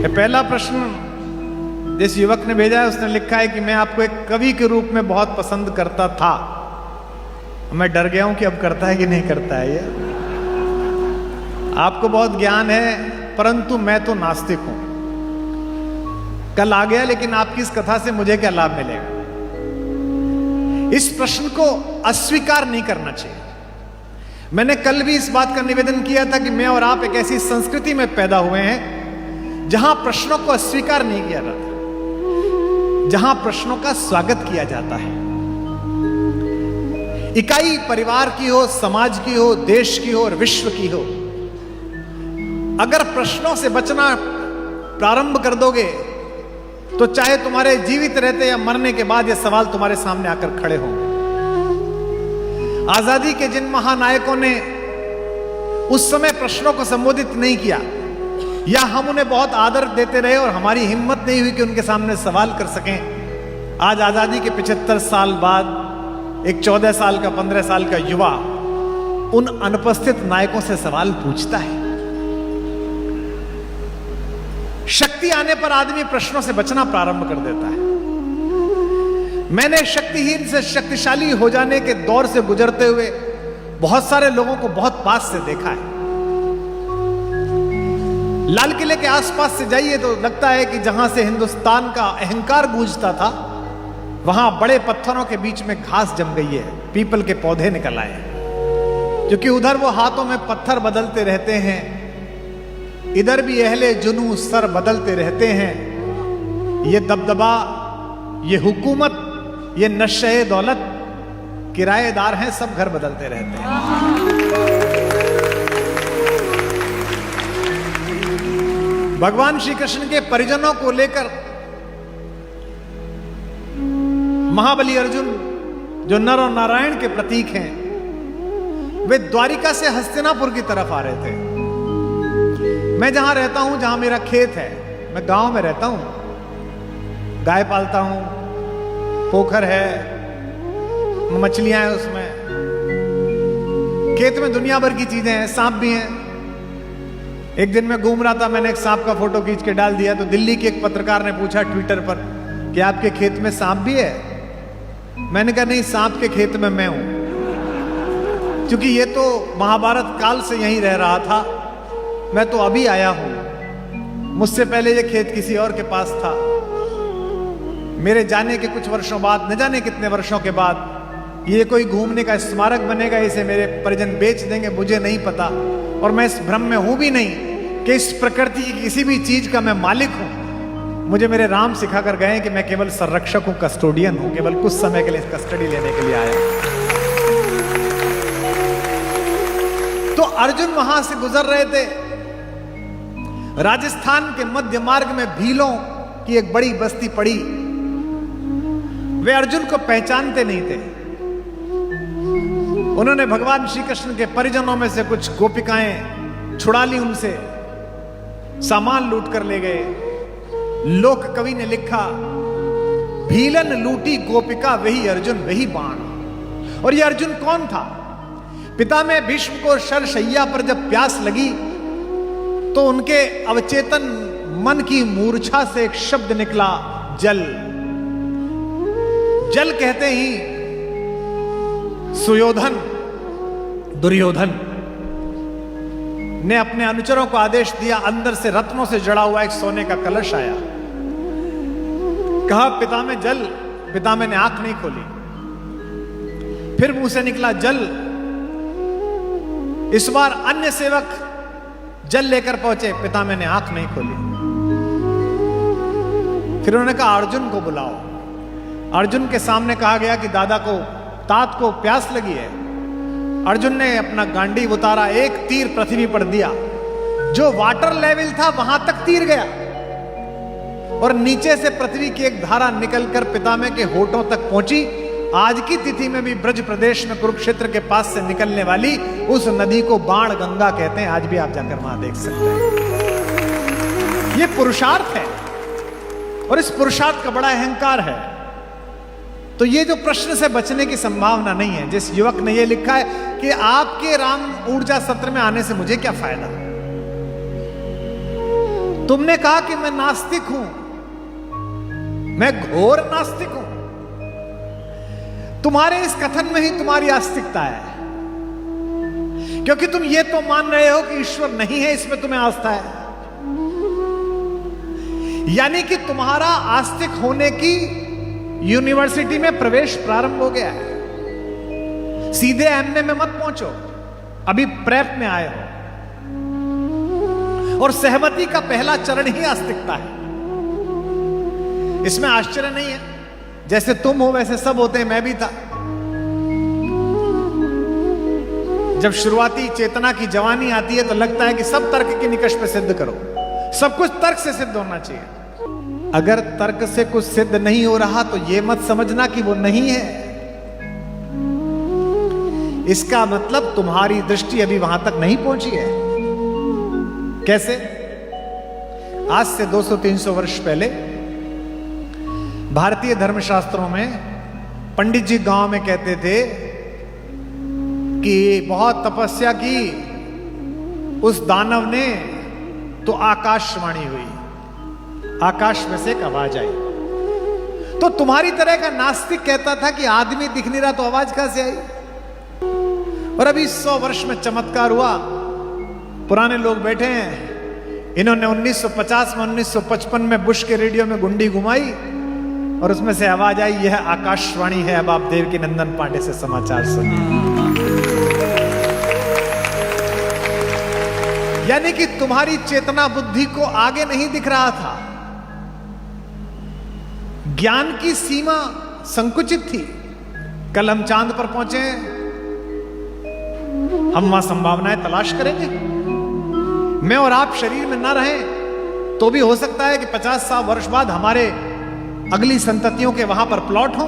पहला प्रश्न जिस युवक ने भेजा है उसने लिखा है कि मैं आपको एक कवि के रूप में बहुत पसंद करता था। मैं डर गया हूं कि अब करता है कि नहीं करता है। ये आपको बहुत ज्ञान है परंतु मैं तो नास्तिक हूं। कल आ गया लेकिन आपकी इस कथा से मुझे क्या लाभ मिलेगा। इस प्रश्न को अस्वीकार नहीं करना चाहिए। मैंने कल भी इस बात का निवेदन किया था कि मैं और आप एक ऐसी संस्कृति में पैदा हुए हैं जहां प्रश्नों को अस्वीकार नहीं किया जाता, जहां प्रश्नों का स्वागत किया जाता है। इकाई परिवार की हो, समाज की हो, देश की हो और विश्व की हो, अगर प्रश्नों से बचना प्रारंभ कर दोगे तो चाहे तुम्हारे जीवित रहते या मरने के बाद ये सवाल तुम्हारे सामने आकर खड़े होंगे। आजादी के जिन महानायकों ने उस समय प्रश्नों को संबोधित नहीं किया या हम उन्हें बहुत आदर देते रहे और हमारी हिम्मत नहीं हुई कि उनके सामने सवाल कर सकें, आज आजादी के 75 साल बाद एक 14 साल का 15 साल का युवा उन अनुपस्थित नायकों से सवाल पूछता है। शक्ति आने पर आदमी प्रश्नों से बचना प्रारंभ कर देता है। मैंने शक्तिहीन से शक्तिशाली हो जाने के दौर से गुजरते हुए बहुत सारे लोगों को बहुत पास से देखा है। लाल किले के आसपास से जाइए तो लगता है कि जहां से हिंदुस्तान का अहंकार गूंजता था वहां बड़े पत्थरों के बीच में घास जम गई है, पीपल के पौधे निकल आए हैं, क्योंकि उधर वो हाथों में पत्थर बदलते रहते हैं, इधर भी अहले जुनू सर बदलते रहते हैं। ये दबदबा, ये हुकूमत, ये नशे दौलत, किराएदार हैं, सब घर बदलते रहते हैं। भगवान श्री कृष्ण के परिजनों को लेकर महाबली अर्जुन जो नर और नारायण के प्रतीक हैं, वे द्वारिका से हस्तिनापुर की तरफ आ रहे थे। मैं जहां रहता हूं, जहां मेरा खेत है, मैं गांव में रहता हूं, गाय पालता हूं, पोखर है, मछलियां हैं उसमें, खेत में दुनिया भर की चीजें हैं, सांप भी हैं। एक दिन मैं घूम रहा था, मैंने एक सांप का फोटो खींच के डाल दिया तो दिल्ली के एक पत्रकार ने पूछा ट्विटर पर कि आपके खेत में सांप भी है। मैंने कहा नहीं, सांप के खेत में मैं हूं, क्योंकि ये तो महाभारत काल से यहीं रह रहा था, मैं तो अभी आया हूं। मुझसे पहले ये खेत किसी और के पास था। मेरे जाने के कुछ वर्षों बाद, न जाने कितने वर्षों के बाद ये कोई घूमने का स्मारक बनेगा, इसे मेरे परिजन बेच देंगे, मुझे नहीं पता। और मैं इस भ्रम में हूं भी नहीं कि इस प्रकृति की किसी भी चीज का मैं मालिक हूं। मुझे मेरे राम सिखा कर गए कि मैं केवल संरक्षक हूं, कस्टोडियन हूं, केवल कुछ समय के लिए कस्टडी लेने के लिए आया। तो अर्जुन वहां से गुजर रहे थे। राजस्थान के मध्य मार्ग में भीलों की एक बड़ी बस्ती पड़ी। वे अर्जुन को पहचानते नहीं थे। उन्होंने भगवान श्री कृष्ण के परिजनों में से कुछ गोपिकाएं छुड़ा ली, उनसे सामान लूट कर ले गए। लोक कवि ने लिखा, भीलन लूटी गोपिका वही अर्जुन वही बाण। और ये अर्जुन कौन था? पिता में भीष्म को शरशैया पर जब प्यास लगी तो उनके अवचेतन मन की मूर्छा से एक शब्द निकला, जल। जल कहते ही सुयोधन, दुर्योधन ने अपने अनुचरों को आदेश दिया, अंदर से रत्नों से जड़ा हुआ एक सोने का कलश आया। कहा पिता में जल। पिता में ने आंख नहीं खोली। फिर मुंह से निकला जल। इस बार अन्य सेवक जल लेकर पहुंचे, पिता में ने आंख नहीं खोली। फिर उन्होंने कहा अर्जुन को बुलाओ। अर्जुन के सामने कहा गया कि दादा को, तात को प्यास लगी है। अर्जुन ने अपना गांडीव उतारा, एक तीर पृथ्वी पर दिया। जो वाटर लेवल था वहां तक तीर गया और नीचे से पृथ्वी की एक धारा निकलकर पितामह के होठों तक पहुंची। आज की तिथि में भी ब्रज प्रदेश में कुरुक्षेत्र के पास से निकलने वाली उस नदी को बाण गंगा कहते हैं। आज भी आप जाकर वहां देख सकते हैं। यह पुरुषार्थ है और इस पुरुषार्थ का बड़ा अहंकार है। तो ये जो प्रश्न से बचने की संभावना नहीं है। जिस युवक ने ये लिखा है कि आपके राम ऊर्जा सत्र में आने से मुझे क्या फायदा, तुमने कहा कि मैं नास्तिक हूं, मैं घोर नास्तिक हूं। तुम्हारे इस कथन में ही तुम्हारी आस्तिकता है, क्योंकि तुम ये तो मान रहे हो कि ईश्वर नहीं है, इसमें तुम्हें आस्था है। यानी कि तुम्हारा आस्तिक होने की यूनिवर्सिटी में प्रवेश प्रारंभ हो गया है। सीधे एमए में मत पहुंचो, अभी प्रेप में आए हो। और सहमति का पहला चरण ही आस्तिकता है। इसमें आश्चर्य नहीं है, जैसे तुम हो वैसे सब होते हैं, मैं भी था। जब शुरुआती चेतना की जवानी आती है तो लगता है कि सब तर्क के निकष पे सिद्ध करो, सब कुछ तर्क से सिद्ध होना चाहिए। अगर तर्क से कुछ सिद्ध नहीं हो रहा तो यह मत समझना कि वो नहीं है। इसका मतलब तुम्हारी दृष्टि अभी वहां तक नहीं पहुंची है। कैसे? आज से 200-300 वर्ष पहले भारतीय धर्मशास्त्रों में पंडित जी गांव में कहते थे कि बहुत तपस्या की उस दानव ने तो आकाशवाणी हुई, आकाश में से एक आवाज आई। तो तुम्हारी तरह का नास्तिक कहता था कि आदमी दिख नहीं रहा तो आवाज कहां से आई। और अभी 100 वर्ष में चमत्कार हुआ। पुराने लोग बैठे हैं, इन्होंने 1950 में 1955 में बुश के रेडियो में गुंडी घुमाई और उसमें से आवाज आई, यह आकाशवाणी है, अब आप देवकी नंदन पांडे से समाचार सुनिए। यानी कि तुम्हारी चेतना बुद्धि को आगे नहीं दिख रहा था। ज्ञान की सीमा संकुचित थी। कल हम चांद पर पहुंचे, हम वहां संभावनाएं तलाश करेंगे। मैं और आप शरीर में ना रहें तो भी हो सकता है कि 50 वर्ष बाद हमारे अगली संततियों के वहां पर प्लॉट हो।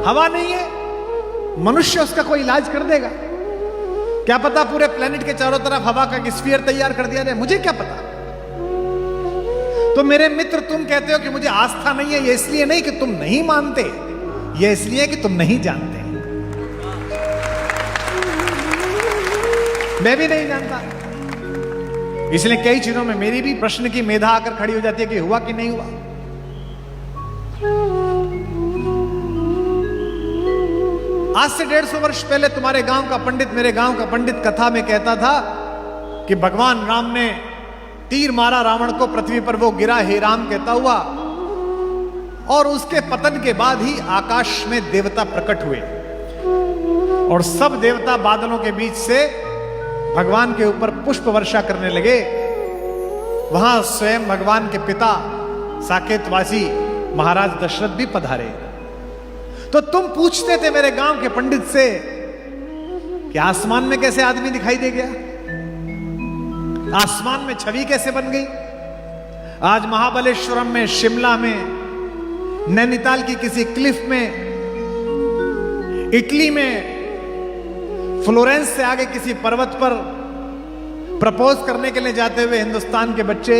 हवा नहीं है, मनुष्य उसका कोई इलाज कर देगा। क्या पता पूरे प्लेनेट के चारों तरफ हवा का स्फीयर तैयार कर दिया जाए, मुझे क्या पता। तो मेरे मित्र, तुम कहते हो कि मुझे आस्था नहीं है, ये इसलिए नहीं कि तुम नहीं मानते, ये इसलिए कि तुम नहीं जानते। मैं भी नहीं जानता, इसलिए कई चीजों में मेरी भी प्रश्न की मेधा आकर खड़ी हो जाती है कि हुआ कि नहीं हुआ। आज से 150 वर्ष पहले तुम्हारे गांव का पंडित, मेरे गांव का पंडित कथा में कहता था कि भगवान राम ने तीर मारा रावण को, पृथ्वी पर वो गिरा, हे राम कहता हुआ, और उसके पतन के बाद ही आकाश में देवता प्रकट हुए और सब देवता बादलों के बीच से भगवान के ऊपर पुष्प वर्षा करने लगे। वहां स्वयं भगवान के पिता साकेतवासी महाराज दशरथ भी पधारे। तो तुम पूछते थे मेरे गांव के पंडित से कि आसमान में कैसे आदमी दिखाई दे गया, आसमान में छवि कैसे बन गई। आज महाबलेश्वरम में, शिमला में, नैनीताल की किसी क्लिफ में, इटली में, फ्लोरेंस से आगे किसी पर्वत पर प्रपोज करने के लिए जाते हुए हिंदुस्तान के बच्चे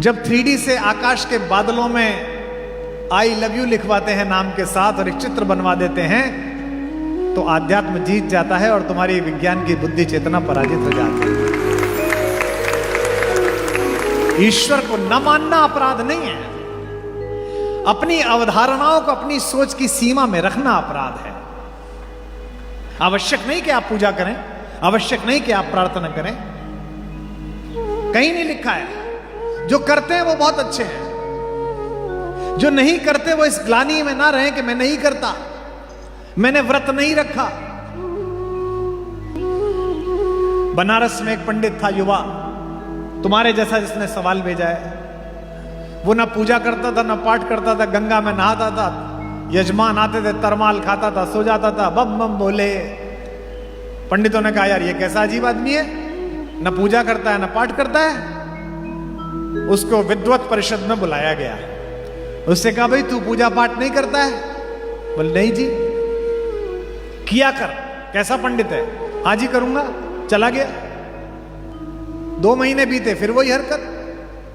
जब 3D से आकाश के बादलों में आई लव यू लिखवाते हैं नाम के साथ और एक चित्र बनवा देते हैं, तो आध्यात्म जीत जाता है और तुम्हारी विज्ञान की बुद्धि चेतना पराजित हो जाती है। ईश्वर को न मानना अपराध नहीं है, अपनी अवधारणाओं को, अपनी सोच की सीमा में रखना अपराध है। आवश्यक नहीं कि आप पूजा करें, आवश्यक नहीं कि आप प्रार्थना करें, कहीं नहीं लिखा है। जो करते हैं वो बहुत अच्छे हैं, जो नहीं करते वो इस ग्लानि में ना रहें कि मैं नहीं करता, मैंने व्रत नहीं रखा। बनारस में एक पंडित था, युवा, तुम्हारे जैसा, जिसने सवाल भेजा है। वो ना पूजा करता था, ना पाठ करता था, गंगा में नहाता था, यजमान आते थे, तरमाल खाता था, सो जाता था, बम बम बोले। पंडितों ने कहा यार ये कैसा अजीब आदमी है, न पूजा करता है न पाठ करता है। उसको विद्वत परिषद में बुलाया गया। उससे कहा भाई तू पूजा पाठ नहीं करता है? बोले नहीं जी। किया कर। कैसा पंडित है? आज ही करूंगा। चला गया। 2 महीने बीते, फिर वही हरकत।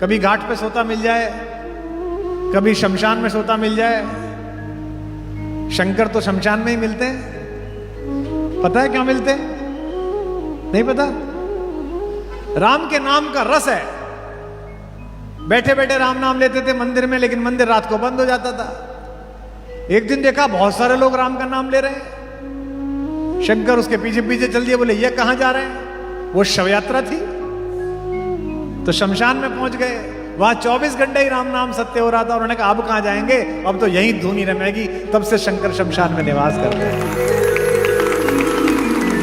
कभी घाट पे सोता मिल जाए, कभी शमशान में सोता मिल जाए। शंकर तो शमशान में ही मिलते हैं। पता है क्यों मिलते हैं? नहीं पता? राम के नाम का रस है। बैठे बैठे राम नाम लेते थे मंदिर में, लेकिन मंदिर रात को बंद हो जाता था। एक दिन देखा बहुत सारे लोग राम का नाम ले रहे हैं। शंकर उसके पीछे पीछे चल दिए, बोले ये कहां जा रहे हैं? वो शव यात्रा थी। तो शमशान में पहुंच गए, वहां 24 घंटे ही राम नाम सत्य हो रहा था। उन्होंने कहा अब कहां जाएंगे, अब तो यही धुनी रमेगी। तब से शंकर शमशान में निवास करते हैं।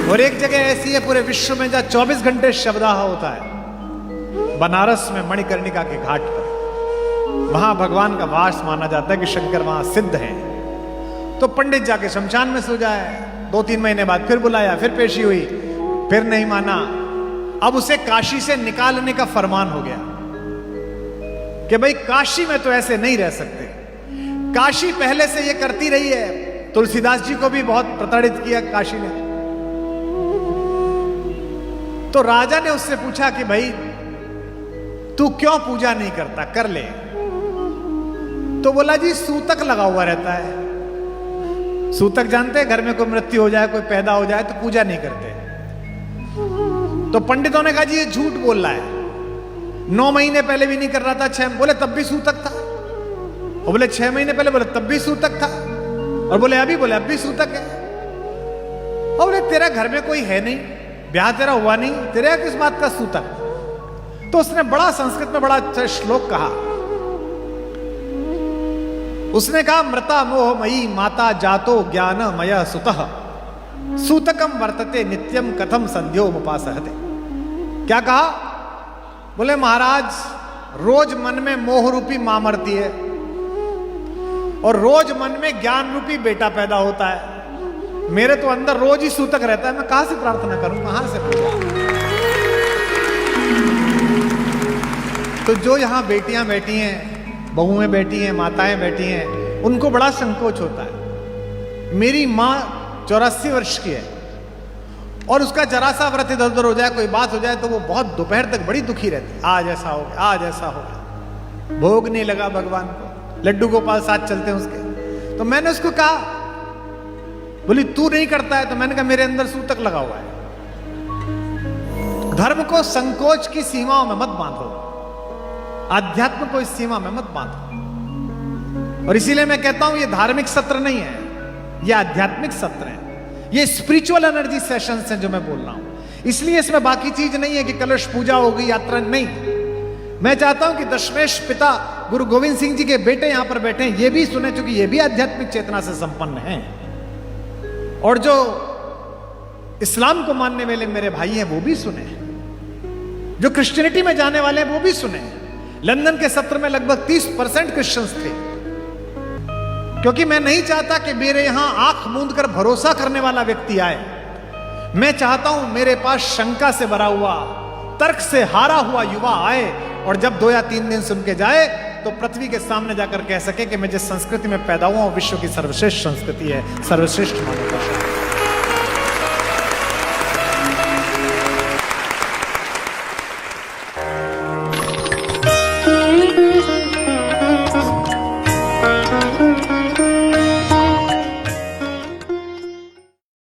और एक जगह ऐसी है पूरे विश्व में जहां 24 घंटे शवदाह होता है, बनारस में मणिकर्णिका के घाट पर। वहां भगवान का वास माना जाता है कि शंकर वहां सिद्ध हैं। तो पंडित जाके शमशान में सो जाए। 2-3 महीने बाद फिर बुलाया, फिर पेशी हुई, फिर नहीं माना। अब उसे काशी से निकालने का फरमान हो गया कि भाई काशी में तो ऐसे नहीं रह सकते। काशी पहले से ये करती रही है। तुलसीदास जी को भी बहुत प्रताड़ित किया काशी ने। तो राजा ने उससे पूछा कि भाई तू क्यों पूजा नहीं करता, कर ले। तो बोला जी सूतक लगा हुआ रहता है। सूतक जानते हैं, घर में कोई मृत्यु हो जाए, कोई पैदा हो जाए तो पूजा नहीं करते। तो पंडितों ने कहा जी ये झूठ बोल रहा है। 9 महीने पहले भी नहीं कर रहा था, 6 बोले तब भी सूतक था। और बोले 6 महीने पहले, बोले तब भी सूतक था। और बोले अब भी सूतक है। और बोले तेरा घर में कोई है नहीं, ब्याह तेरा हुआ नहीं, तेरे किस बात का सूतक? तो उसने बड़ा संस्कृत में बड़ा अच्छा श्लोक कहा। उसने कहा मृता मोहमयी माता जातो ज्ञानमय सुतः सूतकम वर्तते नित्यम कथम संध्योमुपासहते। क्या कहा? बोले महाराज रोज मन में मोह रूपी मां मरती है और रोज मन में ज्ञान रूपी बेटा पैदा होता है। मेरे तो अंदर रोज ही सूतक रहता है, मैं कहां से प्रार्थना करूं, कहां से पूजा? तो जो यहां बेटियां बैठी हैं, बहुएं बैठी हैं, माताएं बैठी हैं, उनको बड़ा संकोच होता है। मेरी मां 84 वर्ष की है और उसका जरा सा व्रत इधर उधर हो जाए, कोई बात हो जाए तो वो बहुत दोपहर तक बड़ी दुखी रहती है। आज ऐसा हो गया, आज ऐसा हो गया, भोग नहीं लगा भगवान को। लड्डू गोपाल साथ चलते हैं उसके। तो मैंने उसको कहा, बोली तू नहीं करता है? तो मैंने कहा मेरे अंदर सूतक लगा हुआ है। धर्म को संकोच की सीमाओं में मत बांधो, अध्यात्म को इस सीमा में मत बांधो। और इसीलिए मैं कहता हूं ये धार्मिक सत्र नहीं है, ये आध्यात्मिक सत्र है। ये स्पिरिचुअल एनर्जी सेशंस हैं जो मैं बोल रहा हूं। इसलिए इसमें बाकी चीज नहीं है कि कलश पूजा होगी, यात्रा नहीं। मैं चाहता हूं कि दशमेश पिता गुरु गोविंद सिंह जी के बेटे यहां पर बैठे हैं, ये भी सुने, क्योंकि ये भी आध्यात्मिक चेतना से संपन्न हैं। और जो इस्लाम को मानने वाले मेरे भाई हैं वो भी सुने, जो क्रिश्चियनिटी में जाने वाले हैं वो भी सुने। लंदन के सत्र में लगभग 30% क्रिश्चियंस थे, क्योंकि मैं नहीं चाहता कि मेरे यहां आंख मूंद कर भरोसा करने वाला व्यक्ति आए। मैं चाहता हूं मेरे पास शंका से भरा हुआ, तर्क से हारा हुआ युवा आए और जब 2 या 3 दिन सुन के जाए तो पृथ्वी के सामने जाकर कह सके कि मैं जिस संस्कृति में पैदा हुआ हूं विश्व की सर्वश्रेष्ठ संस्कृति है, सर्वश्रेष्ठ मानवता है।